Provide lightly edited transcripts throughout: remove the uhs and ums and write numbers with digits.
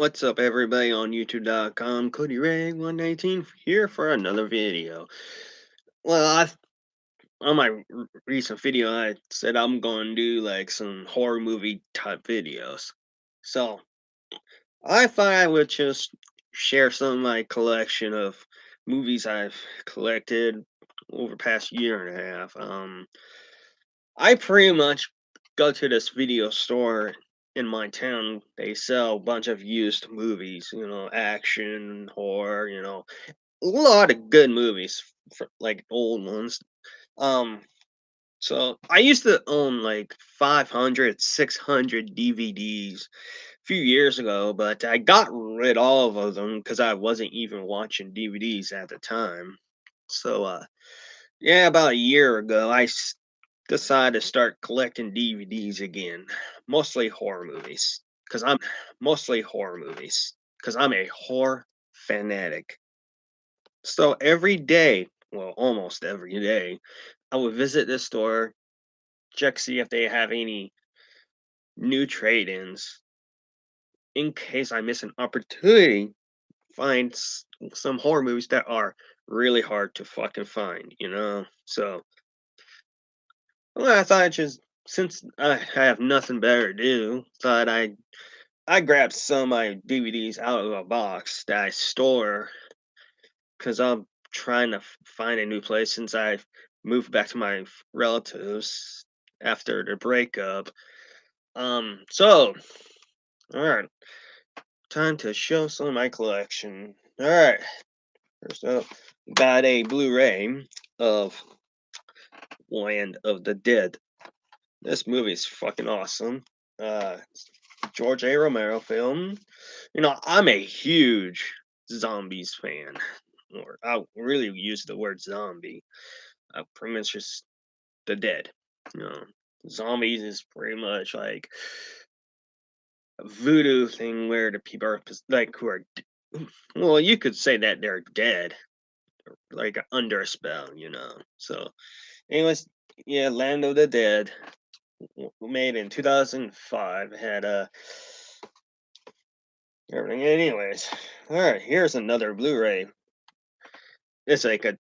What's up, everybody on YouTube.com? Cody Ray 119 here for another video. Well, on my recent video, I said I'm going to do like some horror movie type videos. So I thought I would just share some of my collection of movies I've collected over the past year and a half. I pretty much go to this video store in my town. They sell a bunch of used movies, action, horror, a lot of good movies, like old ones. Um, so I used to own like 500, 600 DVDs a few years ago, but I got rid all of them because I wasn't even watching DVDs at the time. So, yeah, about a year ago, decided to start collecting DVDs again, mostly horror movies, because I'm a horror fanatic. So every day, well, almost every day, I would visit this store, check see if they have any new trade-ins, in case I miss an opportunity. Find some horror movies that are really hard to fucking find. So, well, I thought since I have nothing better to do, thought I grabbed some of my DVDs out of a box that I store because I'm trying to find a new place since I've moved back to my relatives after the breakup. So, all right, time to show some of my collection. All right, first up, got a Blu-ray of Land of the Dead. This movie is fucking awesome. Uh, George A. Romero film. I'm a huge zombies fan. Or I really use the word zombie. Pretty much just the dead. You know, zombies is pretty much like a voodoo thing where the people are like who are well, you could say that they're dead, like under a spell. So, anyways, yeah, Land of the Dead, made in 2005, had everything. Anyways, all right, here's another Blu-ray. It's like a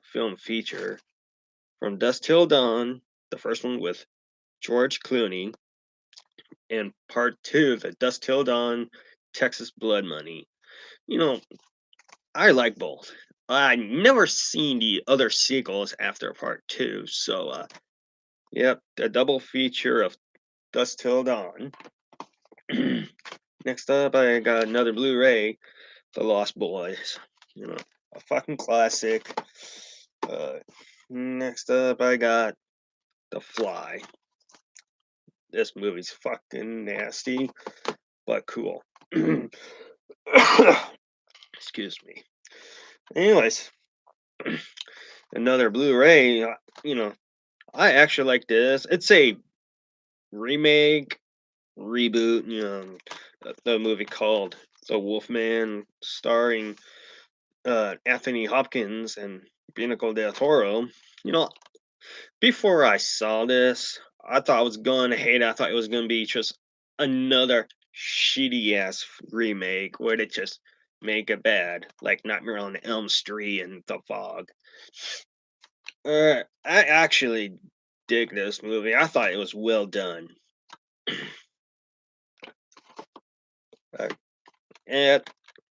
film feature from Dust Till Dawn, the first one with George Clooney, and part two, the Dust Till Dawn Texas Blood Money. You know, I like both. I never seen the other sequels after part two, so yep, the double feature of Dust Till Dawn. Next up, I got another Blu-ray, The Lost Boys. A fucking classic. Uh, Next up, I got The Fly. This movie's fucking nasty, but cool. Excuse me. Anyways, another Blu-ray. You know, I actually like this. It's a remake, reboot. The movie called The Wolfman, starring Anthony Hopkins and Benicio del Toro. You know, before I saw this, I thought I was gonna hate it. I thought it was gonna be just another shitty ass remake where they just make it bad, like Nightmare on Elm Street and The Fog. I actually dig this movie. I thought it was well done. Uh, and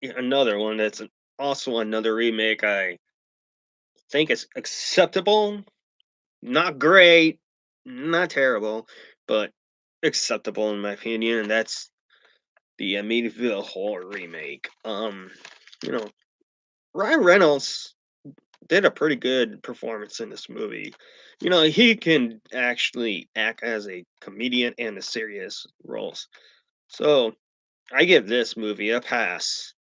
another one that's also another remake. I think it's acceptable, not great, not terrible, but acceptable in my opinion. And that's the Amityville Horror remake. You know, Ryan Reynolds did a pretty good performance in this movie. He can actually act as a comedian and the serious roles. So I give this movie a pass.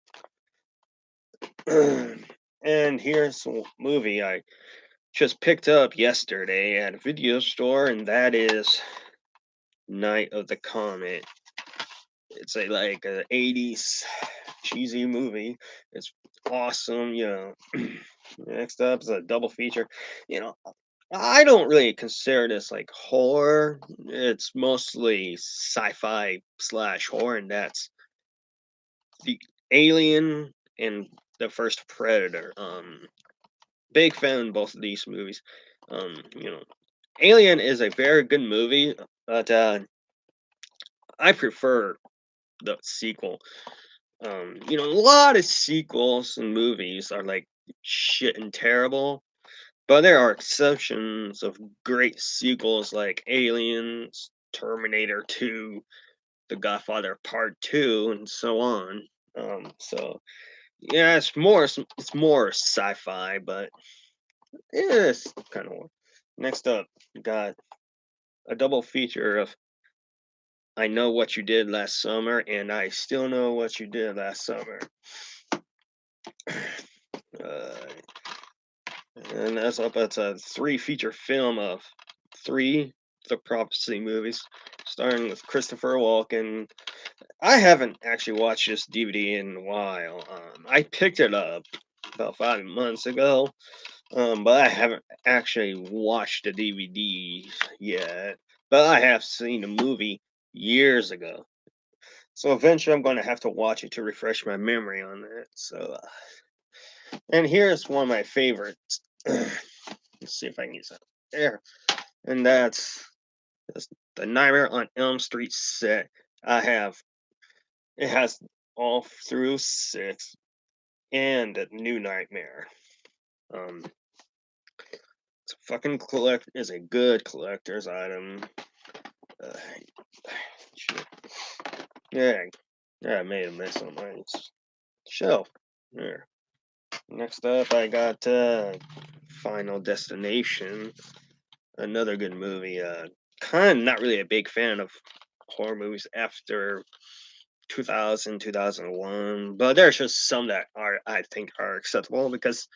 And here's a movie I just picked up yesterday at a video store, and that is Night of the Comet. It's a 80s cheesy movie. It's awesome. Next up is a double feature. You know, I don't really consider this like horror. It's mostly sci-fi slash horror, and that's the Alien and the first Predator. Big fan of both of these movies. You know, Alien is a very good movie, but I prefer the sequel. A lot of sequels and movies are like shit and terrible, but there are exceptions of great sequels like Aliens, Terminator 2, The Godfather Part 2, and so on. So yeah, it's more sci-fi, but it's kind of next up. We got a double feature of I Know What You Did Last Summer and I Still Know What You Did Last Summer. Uh, and that's up. It's a three feature film of three The Prophecy movies, starring with Christopher Walken. I haven't actually watched this DVD in a while. I picked it up about 5 months ago, but I haven't actually watched the DVD yet. But I have seen the movie years ago. So eventually I'm going to have to watch it to refresh my memory on it. So, and here's one of my favorites. Let's see if I can use that. There. And that's the Nightmare on Elm Street set. I have, it has all through six and a new Nightmare. Um, it's a is a good collector's item. Uh, shit. Yeah, yeah, I made a mess on my shelf. There. Next up, I got Final Destination, another good movie. Kind of not really a big fan of horror movies after 2000, 2001, but there's just some that I think are acceptable because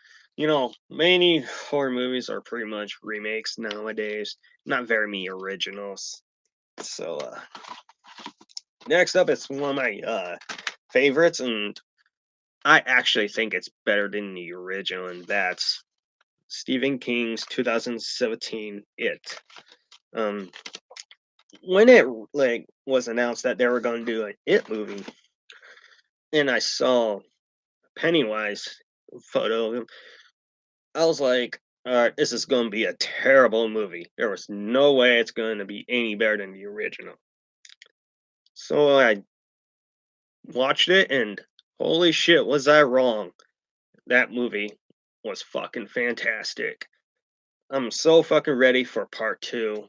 many horror movies are pretty much remakes nowadays, not very many originals. So next up, it's one of my favorites, and I actually think it's better than the original, and that's Stephen King's 2017 It. Um, when it was announced that they were going to do an It movie, and I saw Pennywise photo of him, I was like, "All right, this is going to be a terrible movie. There was no way it's going to be any better than the original." So I watched it, and holy shit, was I wrong? That movie was fucking fantastic. I'm so fucking ready for part two,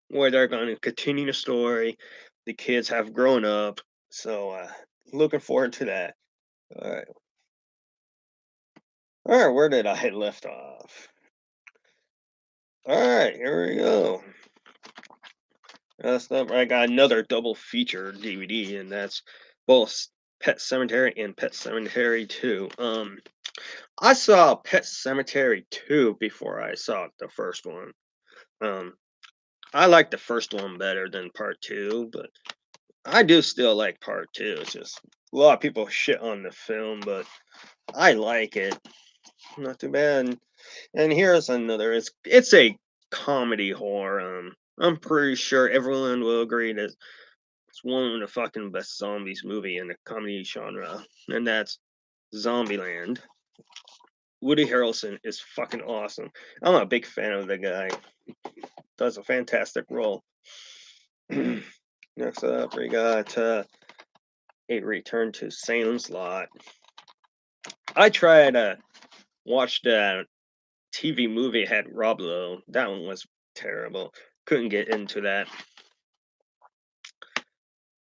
where they're going to continue the story. The kids have grown up, so looking forward to that. All right, all right. Where did I left off? All right, here we go. That's not. I got another double feature DVD, and that's both Pet Cemetery and Pet Cemetery 2. I saw Pet Cemetery 2 before I saw the first one. Um, I like the first one better than part two, but I do still like part two. It's just a lot of people shit on the film, but I like it. Not too bad. And here's another. It's a comedy horror. I'm pretty sure everyone will agree that it's one of the fucking best zombies movie in the comedy genre, and that's Zombieland. Woody Harrelson is fucking awesome. I'm a big fan of the guy. Does a fantastic role. Next up, we got A Return to Salem's Lot. I tried to watch the TV movie had Rob Lowe. That one was terrible. Couldn't get into that.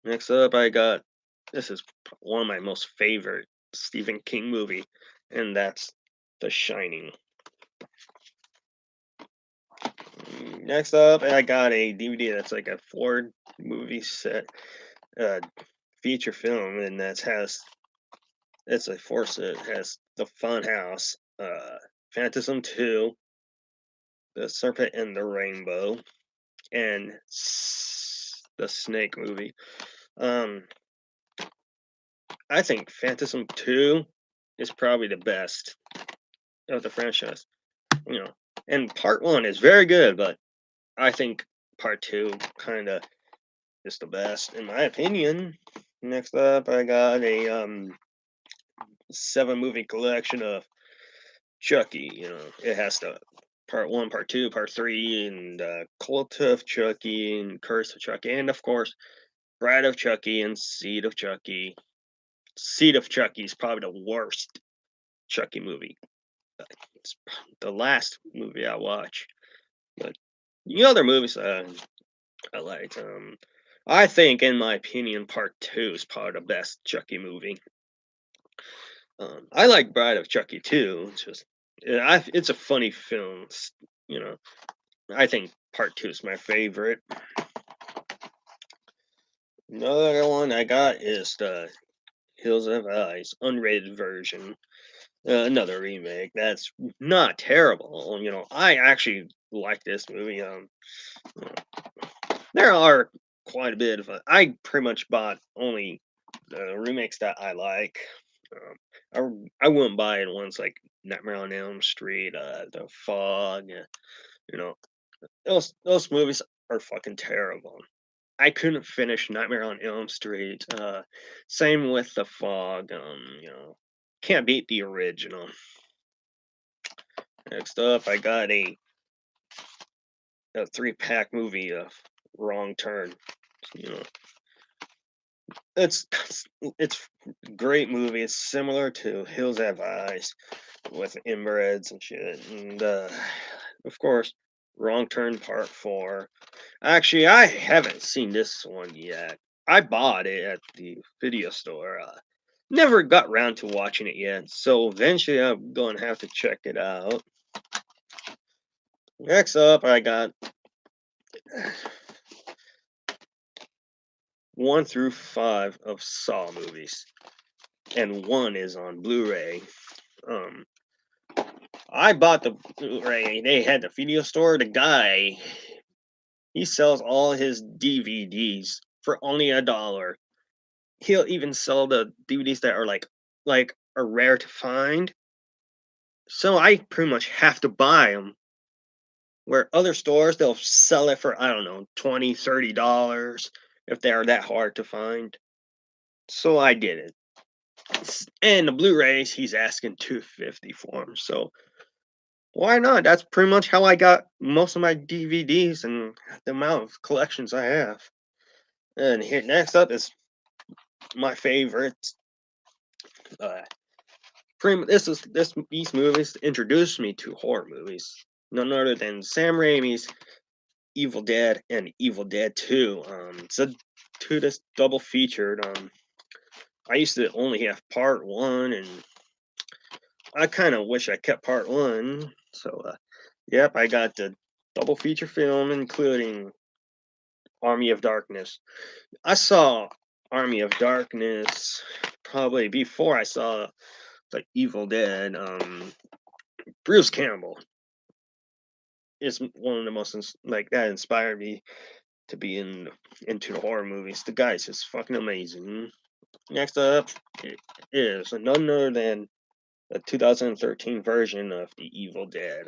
Next up, I got this is one of my most favorite Stephen King movie, and that's The Shining. Next up, I got a DVD that's like a four movie set uh, feature film, and that has it's a four set. It has The Fun House, Phantasm 2, The Serpent and the Rainbow, and the Snake movie. Um, I think Phantasm 2 is probably the best of the franchise. You know, and part one is very good, but I think part two kind of is the best in my opinion. Next up, I got a 7 movie collection of Chucky. It has the part one, part two, part three, and Cult of Chucky and Curse of Chucky, and of course, Bride of Chucky and Seed of Chucky. Seed of Chucky is probably the worst Chucky movie. It's the last movie I watch. But the other movies I liked. I think, in my opinion, part two is probably the best Chucky movie. I like Bride of Chucky too. It's a funny film. You know, I think part two is my favorite. Another one I got is the Hills of Eyes unrated version. Another remake. That's not terrible. I actually like this movie. There are quite a bit of. I pretty much bought only the remakes that I like. I wouldn't buy it ones like Nightmare on Elm Street, The Fog. You know, those movies are fucking terrible. I couldn't finish Nightmare on Elm Street. Same with The Fog. Can't beat the original. Next up, I got a 3-pack movie of Wrong Turn. You know, it's it's a great movie. It's similar to Hills Have Eyes with inbreds and shit, and of course, Wrong Turn Part 4. Actually, I haven't seen this one yet. I bought it at the video store. Never got around to watching it yet, so eventually I'm going to have to check it out. Next up, I got 1 through 5 of Saw movies, and 1 is on Blu-ray. Um, I bought the Blu-ray. They had the video store. The guy, he sells all his DVDs for only $1. He'll even sell the DVDs that are are rare to find. So I pretty much have to buy them. Where other stores, they'll sell it for, I don't know, $20, $30 if they are that hard to find. So I did it. And the Blu-rays, he's asking $250 for them. So why not? That's pretty much how I got most of my DVDs and the amount of collections I have. And here next up is my favorite. Uh, these movies introduced me to horror movies. None other than Sam Raimi's Evil Dead and Evil Dead 2. It's a this double featured. I used to only have part one, and I kind of wish I kept part one. So, yep, I got the double feature film, including Army of Darkness. I saw Army of Darkness probably before I saw the Evil Dead. Bruce Campbell is one of the most that inspired me to be into the horror movies. The guy's just fucking amazing. Next up is none other than the 2013 version of the Evil Dead.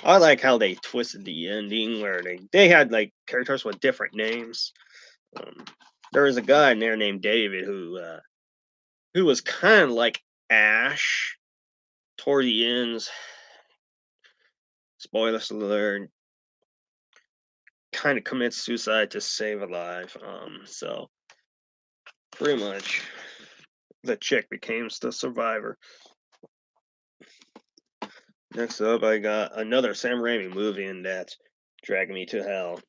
I like how they twisted the ending where they had characters with different names. Um, there was a guy in there named David who was kind of like Ash toward the ends. Spoilers alert. Kind of commits suicide to save a life. So pretty much the chick became the survivor. Next up, I got another Sam Raimi movie, and that's Dragging Me to Hell.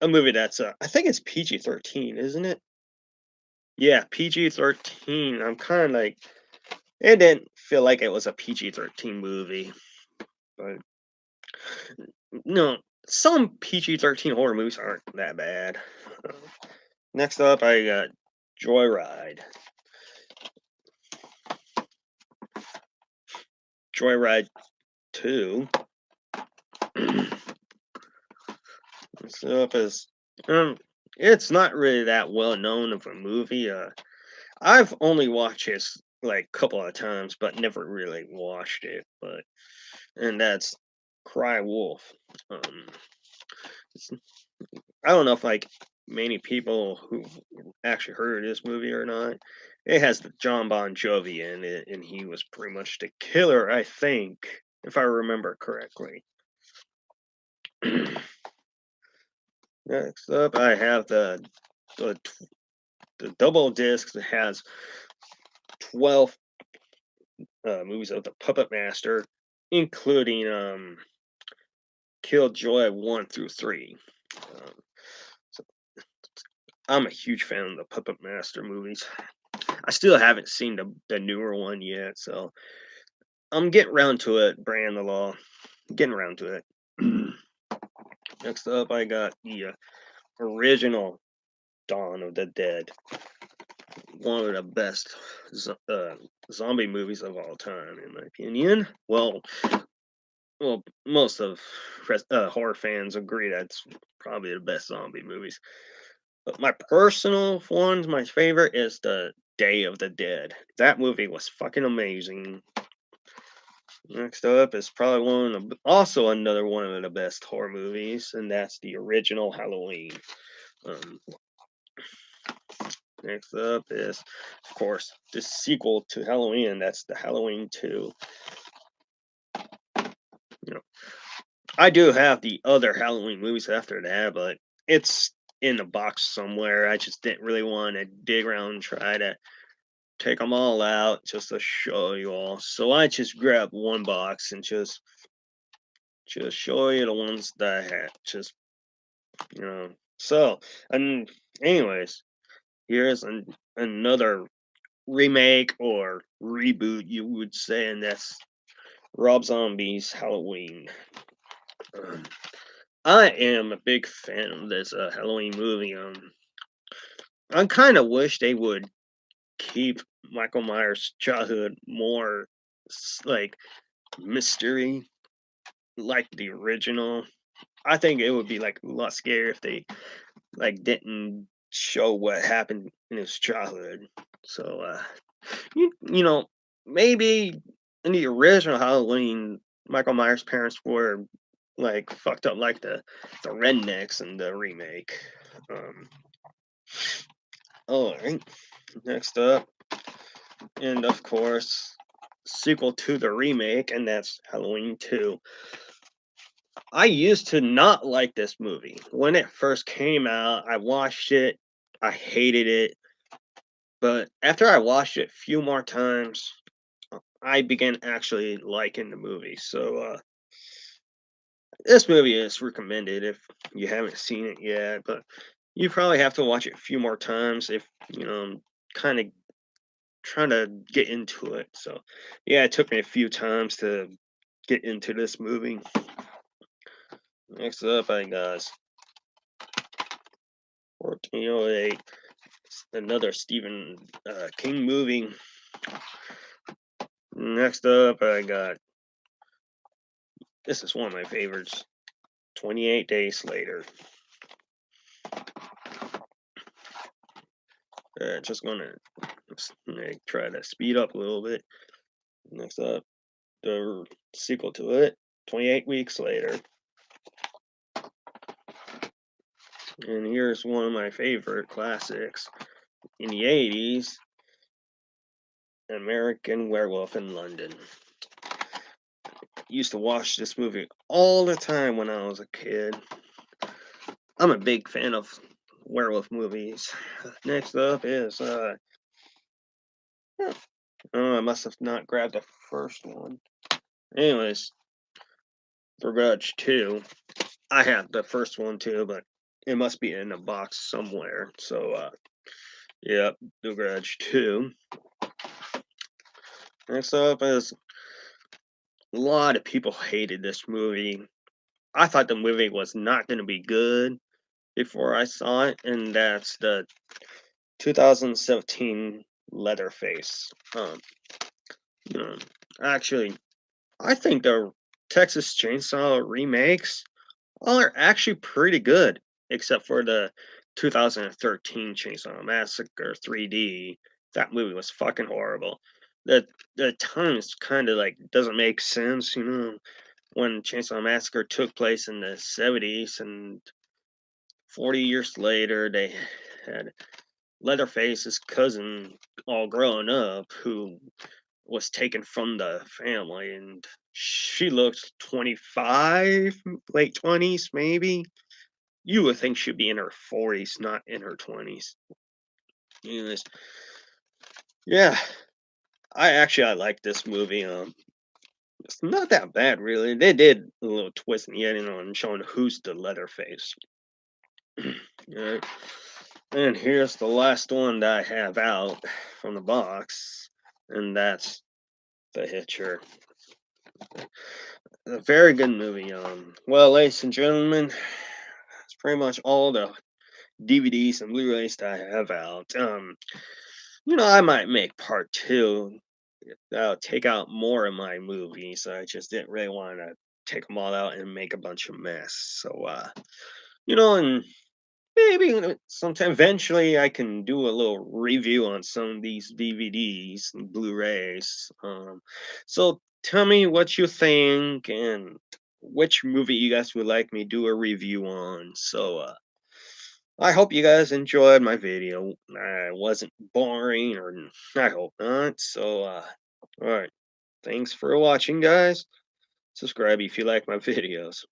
A movie that's I think it's PG-13, isn't it? Yeah, PG-13. I'm kind of it didn't feel like it was a PG-13 movie, but no, some PG-13 horror movies aren't that bad. Uh, Next up, I got Joyride. Joyride 2. Next up is it's not really that well known of a movie. I've only watched it a couple of times, but never really watched it. And that's Cry Wolf. Um, I don't know if many people who actually heard of this movie or not. It has the John Bon Jovi in it, and he was pretty much the killer, I think, if I remember correctly. Next up, I have the, the double disc that has 12 movies of the Puppet Master, including Killjoy 1 through 3. Um, so I'm a huge fan of the Puppet Master movies. I still haven't seen the newer one yet, so I'm getting around to it, Brand the Law. Getting around to it. Next up, I got the original Dawn of the Dead. One of the best zombie movies of all time, in my opinion. Well, most of horror fans agree that's probably the best zombie movies. But my personal one, my favorite, is the Day of the Dead. That movie was fucking amazing. Next up is probably also another one of the best horror movies, and that's the original Halloween. Um, Next up is, of course, the sequel to Halloween. That's the Halloween 2. You know, I do have the other Halloween movies after that, but it's in the box somewhere. I just didn't really want to dig around and try to take them all out just to show you all. So I just grabbed one box and just show you the ones that I had. Just you know. So and anyways, here's another remake or reboot, you would say, and that's Rob Zombie's Halloween. Um, I am a big fan of this Halloween movie. I kind of wish they would keep Michael Myers' childhood more like mystery, like the original. I think it would be like a lot scarier if they like didn't show what happened in his childhood. So you know, maybe in the original Halloween, Michael Myers' parents were like fucked up like the rednecks in the remake. Um, all right, next up, and of course, sequel to the remake, and that's Halloween 2. I used to not like this movie when it first came out. I watched it, I hated it, but after I watched it a few more times, I began actually liking the movie. So this movie is recommended if you haven't seen it yet, but you probably have to watch it a few more times if kind of trying to get into it. So yeah, it took me a few times to get into this movie. Next up, I got 1408, another Stephen King movie. Next up, I got this is one of my favorites. 28 Days Later. Just gonna try to speed up a little bit. Next up, the sequel to it, 28 Weeks Later. And here's one of my favorite classics in the 80s, American Werewolf in London. Used to watch this movie all the time when I was a kid. I'm a big fan of werewolf movies. Next up is oh, I must have not grabbed the first one. Anyways, The Grudge 2. I have the first one too, but it must be in a box somewhere. So yep, The Grudge 2. Next up is a lot of people hated this movie. I thought the movie was not going to be good before I saw it, and that's the 2017 Leatherface. You know, actually, I think the Texas Chainsaw remakes are actually pretty good, except for the 2013 Chainsaw Massacre 3D. That movie was fucking horrible. The times kind of like doesn't make sense, when Chainsaw Massacre took place in the 70s and 40 years later they had Leatherface's cousin all growing up who was taken from the family, and she looked 25, late 20s maybe. You would think she'd be in her 40s, not in her 20s. Anyways, yeah, I like this movie. It's not that bad really. They did a little twist in the ending on showing who's the Leatherface. Yeah. And here's the last one that I have out from the box, and that's The Hitcher. A very good movie. Well, ladies and gentlemen, that's pretty much all the DVDs and Blu-rays that I have out. I might make part two. That'll take out more of my movies. I just didn't really want to take them all out and make a bunch of mess. So, and maybe sometime eventually I can do a little review on some of these DVDs and Blu-rays. So tell me what you think and which movie you guys would like me to do a review on. So I hope you guys enjoyed my video. I wasn't boring, or I hope not. So all right. Thanks for watching, guys. Subscribe if you like my videos.